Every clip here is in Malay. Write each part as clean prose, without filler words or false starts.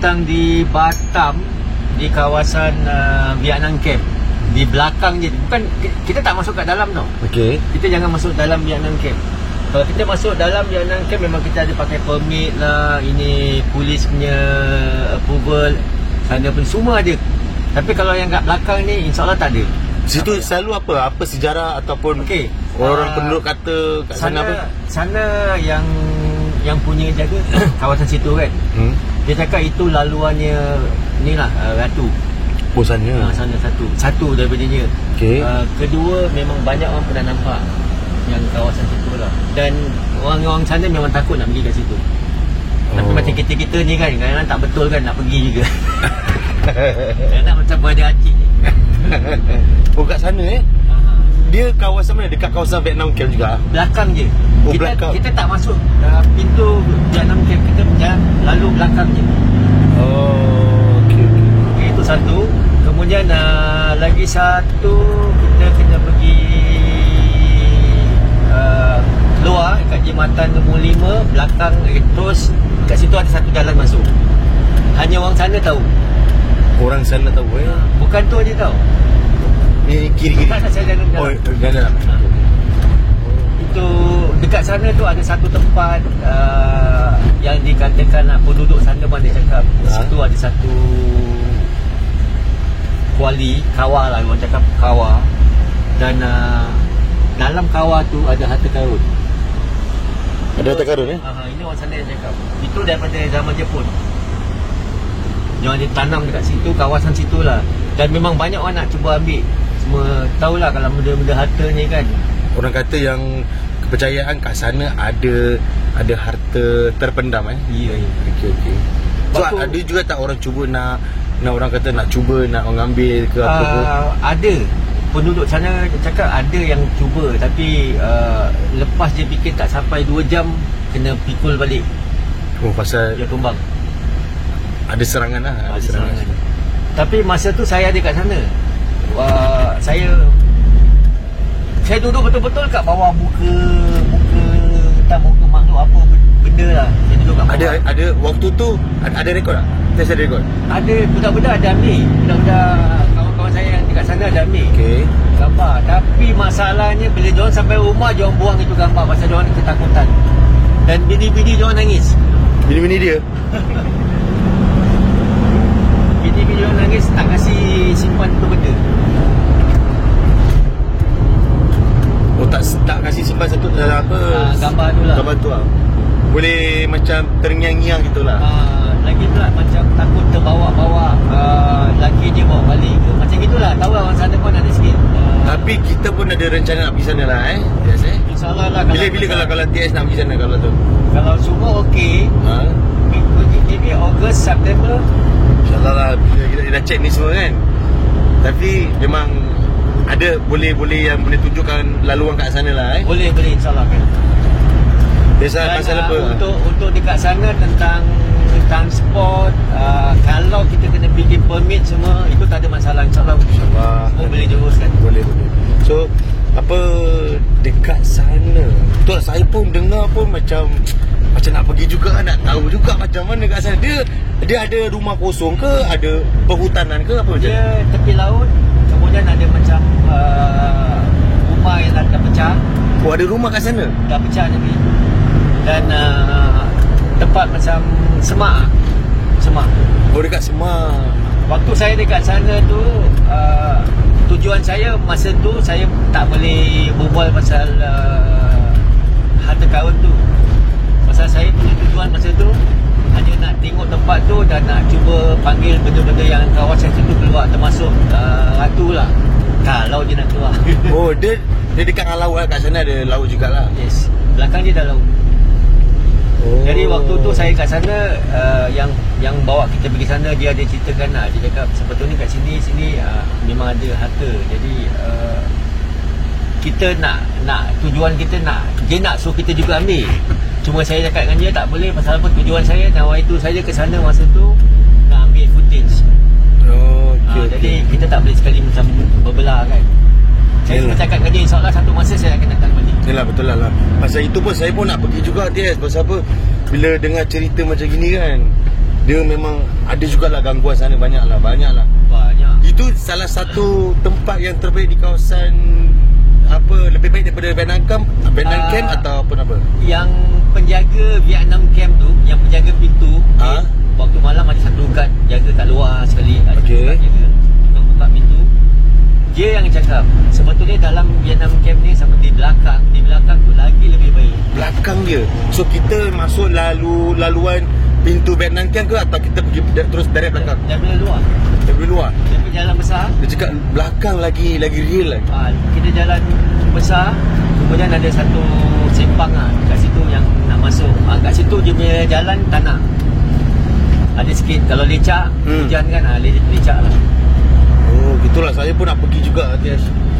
datang di Batam, di kawasan Vietnam Camp. Di belakang je. Bukan, kita tak masuk kat dalam tau. Okey. Kita jangan masuk dalam Vietnam Camp. Kalau kita masuk dalam Vietnam Camp, memang kita ada pakai permit lah, ini polis punya approval, sana pun semua ada. Tapi kalau yang kat belakang ni, insyaAllah tak ada. Situ selalu apa? Apa sejarah ataupun orang penduduk kata kat sana apa? Sana yang punya jaga kawasan situ kan. Dia cakap itu laluannya ni lah, Ratu. Oh, sana. Sana satu daripadanya. Okey. Kedua, memang banyak orang pernah nampak yang kawasan situ lah. Dan orang-orang sana memang takut nak pergi kat situ. Tapi macam kita-kita ni kan, kadang-kadang tak betul kan nak pergi juga. Kadang-kadang macam berada hati. Oh, kat sana Dia kawasan mana? Dekat kawasan Vietnam Camp juga? Belakang je. Kita tak masuk pintu Vietnam Camp. Kita berjalan lalu belakang je. Oh, okey. Itu satu. Kemudian lagi satu, kita kena pergi keluar kat jembatan nombor 5 belakang, terus kat situ ada satu jalan masuk. Hanya orang sana tahu. Orang sana tahu Bukan tu je tahu. Ni kiri-kiri. Tak, saya jalan. Oh, jalan. Itu dekat sana tu ada satu tempat yang dikatakan penduduk sana pun dia cakap situ ada satu kuali, kawah lah orang cakap kawah. Dan dalam kawah tu ada harta karun. Ada harta karun Ini orang sana yang cakap. Itu daripada zaman Jepun. Yang ditanam dekat situ, kawasan situ lah. Dan memang banyak orang nak cuba ambil. Semua tahulah kalau benda-benda harta ni kan. Orang kata yang kepercayaan kat sana ada harta terpendam Ya. Okey. So ada juga tak orang cuba nak orang kata nak cuba nak mengambil ke apa ke? Ada. Penduduk sana cakap ada yang cuba, tapi lepas dia fikir tak sampai 2 jam kena pikul balik. Oh, pasal dia tumbang. Ada serangan lah. Ada serangan. Tapi masa tu saya ada kat sana. Saya duduk betul-betul kat bawah muka makhluk apa benda lah. Saya duduk kat bawah. Ada waktu tu ada rekod tak? Test ada rekod? Ada, budak-budak ada ambil. Budak-budak kawan-kawan saya yang dekat sana ada ambil gambar. Tapi masalahnya bila diorang sampai rumah, diorang buang itu gambar pasal diorang ketakutan. Dan bini-bini diorang nangis. Bini-bini dia? Bini-bini diorang nangis tak kasi simpan tu benda. Oh, tak kasi simpan satu apa? Gambar tu lah. Gambar tu lah. Boleh macam terngiang-ngiang gitulah. Lagi pula macam takut terbawa-bawa laki dia bawa balik ke. Macam gitulah. Tahu lah orang sana pun ada sikit. Tapi kita pun ada rencana nak pergi sana lah Yes InsyaAllah lah. Bila kalau TS nak pergi sana kalau tu? Kalau semua okey, maybe Ogos, September. InsyaAllah lah. Kita dah check ni semua kan. Tapi memang ada boleh yang boleh tunjukkan laluan kat sana lah Boleh insyaAllah kan. Biasa pasal apa? Untuk dekat sana tentang transport, kalau kita kena bikin permit semua, itu tak ada masalah, insyaAllah semua boleh juruskan. Boleh. So apa dekat sana tu lah, saya pun dengar pun macam nak pergi juga, nak tahu juga macam mana kat sana. Dia ada rumah kosong ke, ada perhutanan ke apa macam? Dia tepi laut, kemudian ada macam rumah yang dah pecah. Oh, ada rumah kat sana? Dah pecah tapi. Dan tempat macam semak. Oh, dekat semak. Waktu saya dekat sana tu, tujuan saya masa tu, saya tak boleh berbual pasal harta karun tu. Pasal saya punya tujuan masa tu hanya nak tengok tempat tu dan nak cuba panggil benda-benda yang kawasan situ keluar, termasuk ratu lah, kalau dia nak keluar. Oh, dia dekat dengan laut lah. Kat sana ada laut jugalah. Yes, belakang dia dah laut. Jadi waktu tu saya kat sana, yang bawa kita pergi sana, dia ada ceritakan lah. Dia cakap sebetulnya kat sini memang ada harta. Jadi kita nak tujuan kita dia nak suruh kita juga ambil. Cuma saya cakap dengan dia tak boleh. Pasal apa? Tujuan saya nawai itu saja ke sana masa tu nak ambil footage. Jadi kita tak boleh sekali macam berbelah kan. Saya bercakap dengan dia, insyaAllah satu masa saya akan datang balik. Yalah, betul lah. Pasal itu pun saya pun nak pergi juga TS. Pasal apa? Bila dengar cerita macam gini kan, dia memang ada jugalah gangguan sana, banyak lah. Banyak. Itu salah satu tempat yang terbaik di kawasan apa, lebih baik daripada Vietnam Camp atau apa? Yang penjaga Vietnam Camp tu, yang penjaga pintu, waktu malam ada satu guard jaga kat luar sekali. Okey. Tukang buka pintu. Dia yang cakap sebetulnya dalam Vietnam Camp ni sampai di belakang tu lagi lebih baik. Belakang dia. So kita masuk laluan pintu Vietnam Camp ke, atau kita pergi terus dari belakang? Daripada luar. Daripada jalan besar. Dia cakap belakang lagi real lagi. Kita jalan besar, kemudian ada satu simpang kat situ yang nak masuk. Kat situ dia punya jalan tanah. Ada sikit, kalau lecak, hujan kan, lecak lah. Oh, gitulah. Saya pun nak pergi juga.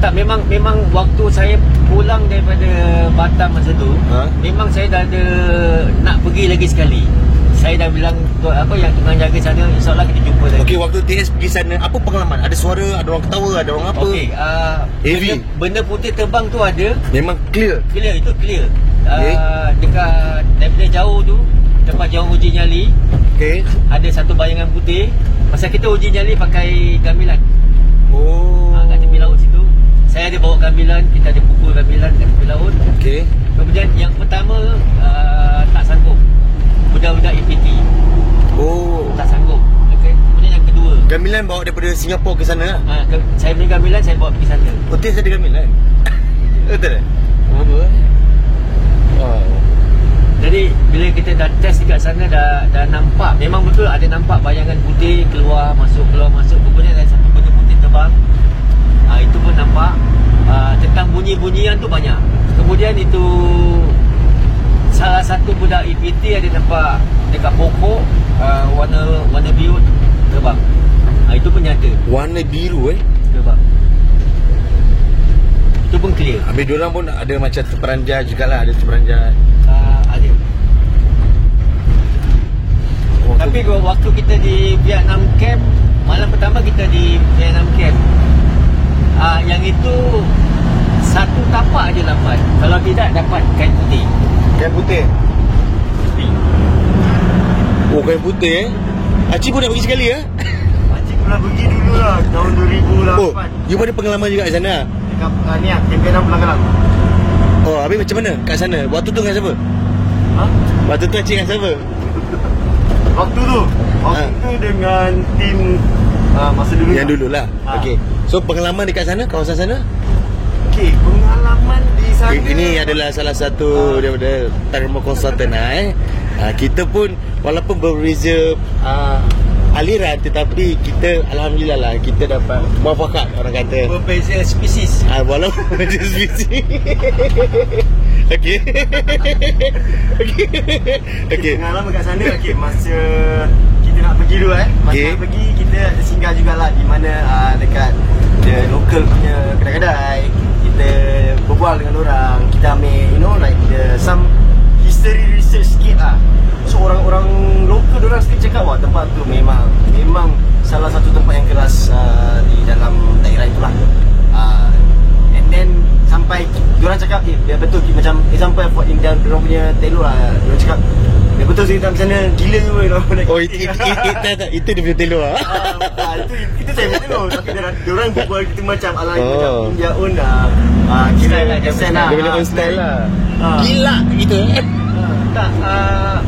Tak, memang waktu saya pulang daripada Batam masa tu, memang saya dah ada nak pergi lagi sekali. Saya dah bilang yang tukang jaga sana, insyaAllah kita jumpa lagi. Okey, waktu TS pergi sana, apa pengalaman? Ada suara, ada orang ketawa, ada orang apa? Okey, benda putih terbang tu ada. Memang clear? Itu clear. Dekat daripada jauh tu, tempat jauh uji nyali, ada satu bayangan putih. Pasal kita uji nyali pakai gamilan. Kat tepi laut situ, saya ada bawa gamilan, kita ada pukul gamilan kat tepi laut. Kemudian yang pertama tak sanggup, budak-budak EPT. Tak sanggup. Kemudian yang kedua, gamilan bawa daripada Singapura ke sana. saya beli gamilan, saya bawa pergi sana. Betul, saya ada gamilan. Betul tak? Jadi bila kita dah test dekat sana, dah nampak, memang betul ada nampak bayangan putih keluar masuk. Kemudian ada satu benda putih terbang. Itu pun nampak. Tentang bunyi-bunyian tu banyak. Kemudian itu salah satu budak EPT ada nampak dekat pokok warna biru terbang. Itu pun nyata. Warna biru terbang. Itu pun clear. Habis diorang pun ada macam terperanjat jugalah. Ada terperanjat. Ada. Tapi waktu kita di Vietnam Camp, malam pertama kita di Vietnam Camp, yang itu satu tapak je dapat. Kalau tidak, dapat kain putih. Kain putih? Oh, kain putih Acik pun nak pergi sekali Acik pernah pergi dulu lah, tahun 2008. Oh, you ada pengalaman juga kat sana? Dekat ni lah, Vietnam Pulang-Kelang. Oh, habis macam mana kat sana? Waktu tu dengan siapa? Waktu tu Acik dengan siapa? Waktu tu dengan tim masa dulu. Yang dulu lah. Okey. So pengalaman dekat sana, kawasan sana? Okey, pengalaman di sana, ini adalah salah satu daripada thermal consultant kita pun walaupun berbeza aliran, tetapi kita alhamdulillah lah kita dapat muafakat, orang kata berbeza spesies. Walaupun berbeza spesies. Okey. Pengalaman kat sana, masa kita nak pergi dulu masa nak pergi, kita ada singgah jugalah di mana dekat the local punya kedai-kedai. Kita berbual dengan orang, kita ambil some history research sikit lah. So orang-orang lokal diorang sendiri cakap tempat tu memang salah satu tempat yang keras di dalam daerah itulah. And then sampai diorang cakap betul, macam example for India, diorang punya telur lah, diorang cakap betul sih dalam sana gila tu. Oh, itu dia punya telur lah. Itu kita tak punya telur, tapi diorang berbual gitu macam ala macam India own kira style lah. Dia punya own style lah. Gila gitu. Tak,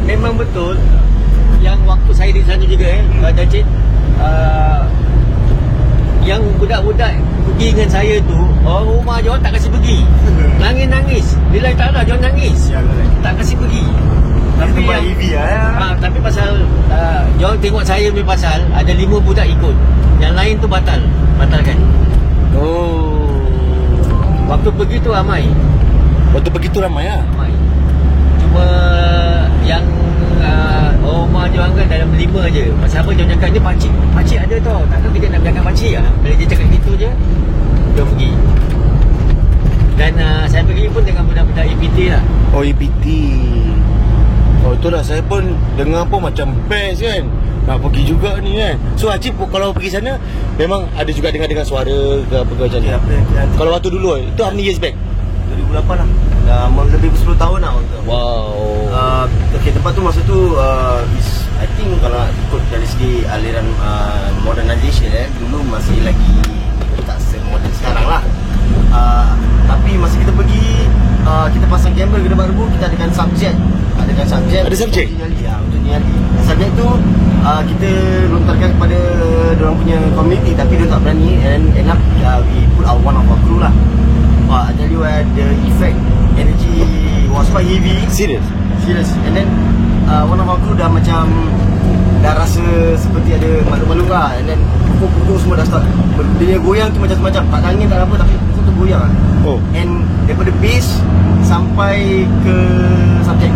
memang betul. Yang waktu saya di sana juga Dajit, yang budak-budak pergi dengan saya tu, orang rumah dia orang tak kasi pergi. Nangis-nangis. Bila tak ada, dia orang nangis. Tak kasi pergi. Tapi yang EV tapi pasal dia orang tengok saya punya pasal ada 5 budak ikut. Yang lain tu batalkan. Waktu pergi tu ramai. Waktu pergi tu ramai lah. Cuma yang orang rumah dia orang kan dalam 5 je. Pasal apa dia cakap ni pakcik ada tau. Takkan kita nak biarkan pakcik lah. Bila dia cakap gitu je, dia pergi. Dan saya pergi pun dengan budak-budak EPT lah. Oh, EPT. Oh, itulah saya pun dengar pun macam best kan. Nak pergi juga ni kan. So Acik kalau pergi sana memang ada juga dengar suara ke apa ke macam ni. Kalau waktu dulu itu how many years back? 2008 2008 lah. Dah lebih 10 tahun lah untuk. Wow. Okay, tempat tu masa tu I think kalau nak ikut dari segi aliran modernization dulu masih lagi tak se-modern sekarang lah. Tapi masa kita pergi, kita pasang kamera ke depan rebu, kita adakan subjek. Ada subjek untuk nyali. Subjek tu kita lontarkan kepada diorang punya community, tapi dia tak berani, and end up we put out one of our crew lah. I tell you the effect, energy was quite heavy. Serious. And then one of our crew dah macam dah rasa seperti ada malu-malu lah. And then pokok-pokok semua dah start, dia goyang tu macam-macam, tak ada angin tak ada apa, tapi pokok tu goyang lah. And daripada base sampai ke subjek.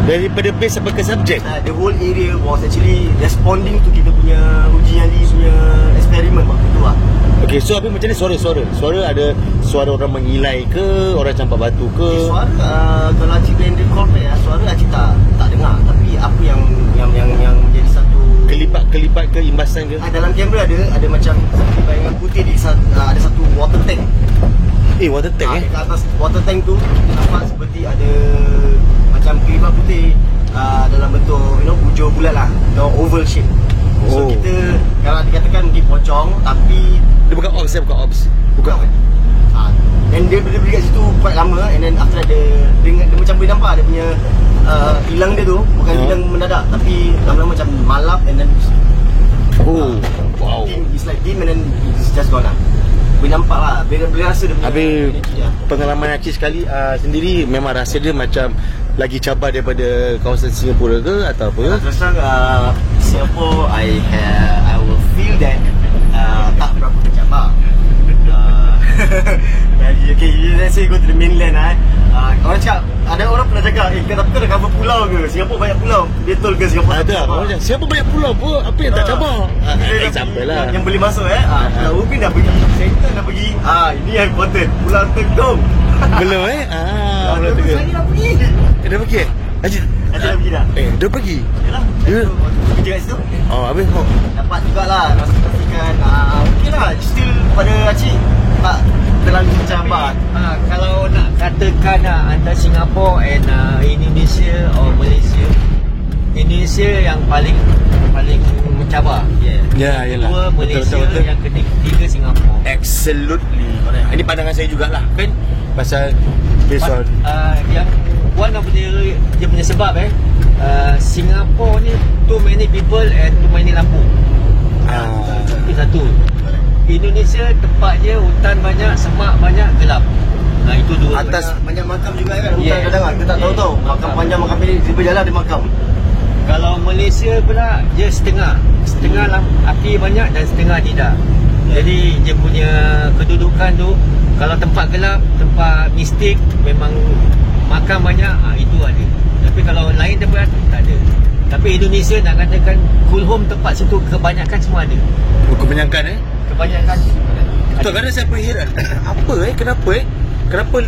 Daripada base sampai ke subjek? The whole area was actually responding to kita punya uji nyali punya eksperimen waktu tu lah. Okay, so habis macam ni suara-suara? Suara ada suara orang mengilai ke? Orang campak batu ke? Suara, kalau Acik blended call back, suara Acik tak dengar. Tapi apa yang menjadi satu Kelipat ke imbasan ke? dalam kamera ada macam bayangan putih di ada satu water tank. Water tank Dekat atas water tank tu kita nampak seperti ada macam kelipat putih dalam bentuk bujur bulat lah, oval shape. So kita kalau dikatakan mungkin pocong, tapi dia bukan orbs, bukan. Dan dia berdiri kat situ quite lama, and then after that dia macam boleh nampak dia punya hilang dia tu bukan hilang mendadak, tapi lama-lama macam malap, and then wow, it's like dim, and then it's just gone lah. Boleh nampak lah, boleh rasa dia punya energy lah. Pengalaman Acik sekali sendiri memang rasa dia macam lagi cabar daripada kawasan Singapura ke atau apa? Terus terang Singapore I will feel that tak berapa tercabar. Okay, let's say go to the mainland orang cakap, ada orang pernah cakap, tapi kau dah cover pulau ke? Singapura banyak pulau. Betul ke Singapura tak cabar? Singapura banyak pulau apa? Apa yang tak cabar? Example lah yang boleh masuk Pulau Ubin dah pergi, Sengkang dah pergi. Ini yang important, Pulau Tekong belum Pulau Tekong saya dah pergi. Dah pergi Acik dah pergi dah. Dah pergi? Yalah, kerja kat situ Habis dapat jugalah, rasa pastikan okay lah, still pada Acik tak terlalu cabar. Kalau nak katakan antara Singapura and Indonesia or Malaysia, Indonesia yang paling mencabar. Yalah. Kedua Malaysia, betul. yang ketiga Singapura. Absolutely. Ini pandangan saya jugalah kan, pasal based on yang one of dia punya sebab Singapura ni too many people and too many lampu. Itu satu. Indonesia tempat je hutan banyak, semak banyak, gelap. Itu dua. Atas banyak makam juga kan. Hutan kadang kita tak tahu makam panjang, makam pendek, di berjalan ada makam. Kalau Malaysia pula dia setengah lah, api banyak dan setengah tidak. Jadi dia punya kedudukan tu, kalau tempat gelap, tempat mistik, memang makam banyak, itu ada. Tapi kalau lain tempat tak ada. Tapi Indonesia nak katakan cool home, tempat situ kebanyakan semua ada. Kebanyakan Kebanyakan betul, kadang saya berheran apa kenapa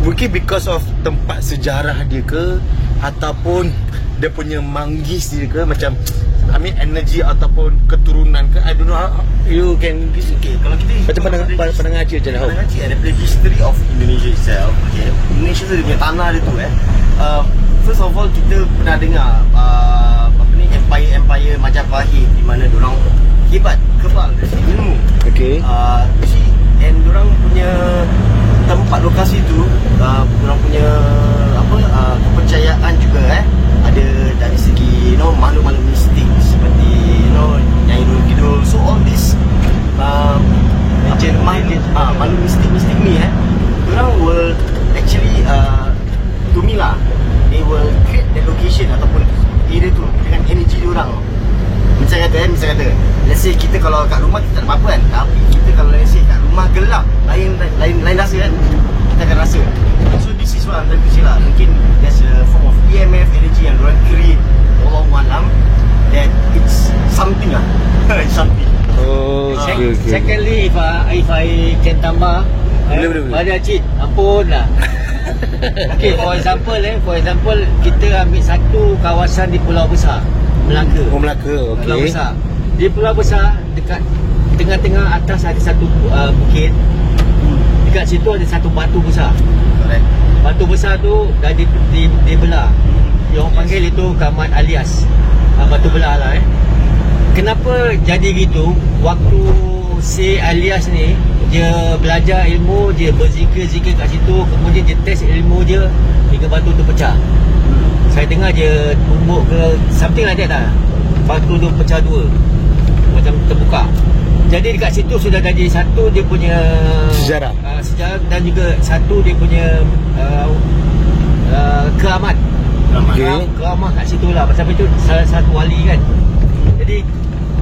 mungkin because of tempat sejarah dia ke, ataupun dia punya manggis dia ke, macam energy ataupun keturunan ke, I don't know how you can Kalau kita macam pandangan Acik macam mana? Pandangan Acik ada history of Indonesia itself. Indonesia tu dia punya tanah dia tu first of all kita pernah dengar empire Majapahit, di mana diorang hebat, kebal dari segi ilmu. And diorang punya tempat lokasi tu, diorang punya kepercayaan juga ada dari segi makhluk-makhluk mistik seperti Nyai Nurul Kidul. So all this makhluk mistik ni diorang will actually to me lah, they will create the location ataupun area tu dengan energy diorang. Misalnya kata let's say kita kalau kat rumah kita tak ada apa kan, tapi kita kalau let's say kat rumah gelap, lain rasa kan, kita akan rasa. So this is what I'm trying to say lah. Mungkin there's a form of EMF energy yang diorang create, Wallahu a'lam, that it's something lah. It's something. Okay. Secondly, if I can tambah, boleh. pada Acik, ampun lah. Okay, for example, kita ambil satu kawasan di Pulau Besar, Melaka. Melaka, okey. Pulau Besar. Di Pulau Besar, dekat tengah-tengah atas ada satu bukit. dekat situ ada satu batu besar. Correct. Batu besar tu dah dibelah. Yang orang panggil itu Kamat Alias. Batu belah lah Kenapa jadi gitu? Waktu si Alias ni dia belajar ilmu, dia berzikir-zikir kat situ, kemudian dia test ilmu dia hingga batu tu pecah. Saya dengar dia tumbuk ke something like that lah. Batu tu pecah dua, macam terbuka. Jadi dekat situ sudah jadi satu dia punya sejarah dan juga satu dia punya keramat. Okay. Keramah kat situ lah. Pasal itu salah satu wali kan. Jadi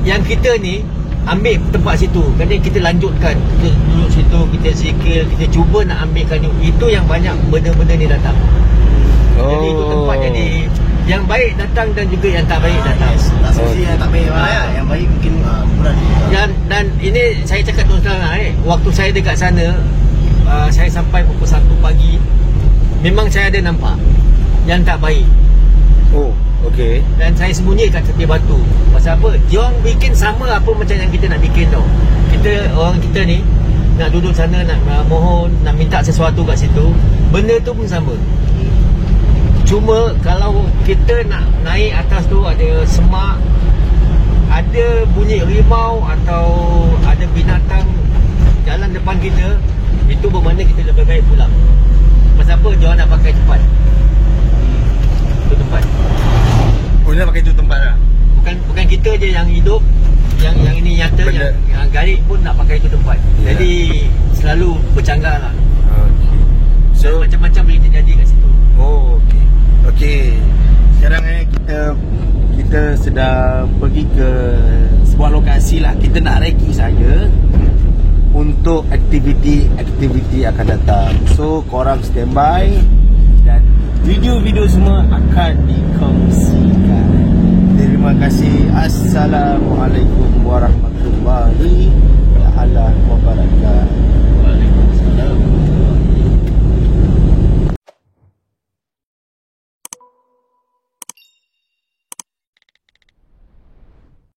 yang kita ni ambil tempat situ, kerana kita lanjutkan, kita duduk situ, kita zikir, kita cuba nak ambilkan itu yang banyak benda-benda ni datang. Jadi itu tempat jadi yang baik datang dan juga yang tak baik datang. Tak semestinya yang tak baik lah ya. Yang baik mungkin kurang. Dan ini saya cakap terus terang lah waktu saya dekat sana, saya sampai pukul 1 pagi, memang saya ada nampak yang tak baik. Oh, okey. Dan saya sembunyi kat tepi batu. Pasal apa? Diorang bikin sama apa macam yang kita nak bikin tau. Orang kita ni nak duduk sana, nak mohon, nak minta sesuatu kat situ, benda tu pun sama. Cuma kalau kita nak naik atas tu, ada semak, ada bunyi rimau atau ada binatang jalan depan kita, itu bermakna kita lebih baik pulang. Pasal apa? Diorang nak pakai tempat. Itu tempat. Oh, nak pakai itu tempat lah. Bukan kita je yang hidup, yang ini nyata, yang gaib pun nak pakai itu tempat. Yeah. Jadi selalu bercanggah lah. Okay. So macam-macam boleh terjadi kat situ. oh, okey. Okey. Sekarang kita sedang pergi ke sebuah lokasi lah. Kita nak reki saja untuk aktiviti akan datang. So korang standby dan video-video semua akan dikongsikan. Terima kasih. Assalamualaikum warahmatullahi